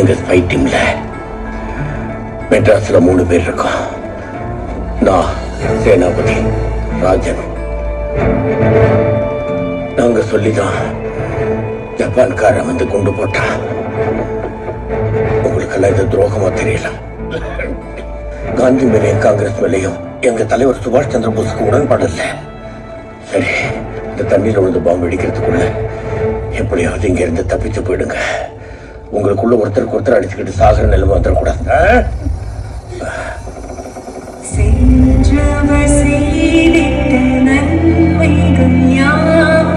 எங்க ஸ்பை டீம்ல மெட்ராஸ்ல 3 பேர் இருக்கோம். நான், சேனாபதி, ராஜன். நாங்க சொல்லிதான் ஜப்பான்காரன் வந்து கொண்டு போட்டான். உங்களுக்கெல்லாம் இது துரோகமா தெரியல. காந்தி மேலையும் காங்கிரஸ் மேலையும் எங்க தலைவர் சுபாஷ் சந்திர போஸுக்கு உடன்பாடு இல்லை. சரி, இந்த தண்ணீர் விழுந்து பாம்பு வெடிக்கிறதுக்குள்ள எப்படியாவது இங்க இருந்து தப்பிச்சு போயிடுங்க. உங்களுக்குள்ள ஒருத்தருக்கு ஒருத்தர் அடிச்சுக்கிட்டு சாகர நிலைமை வந்துடக்கூடாது. சென்றவர் செய்திட்ட நன்மைகள் யாவும்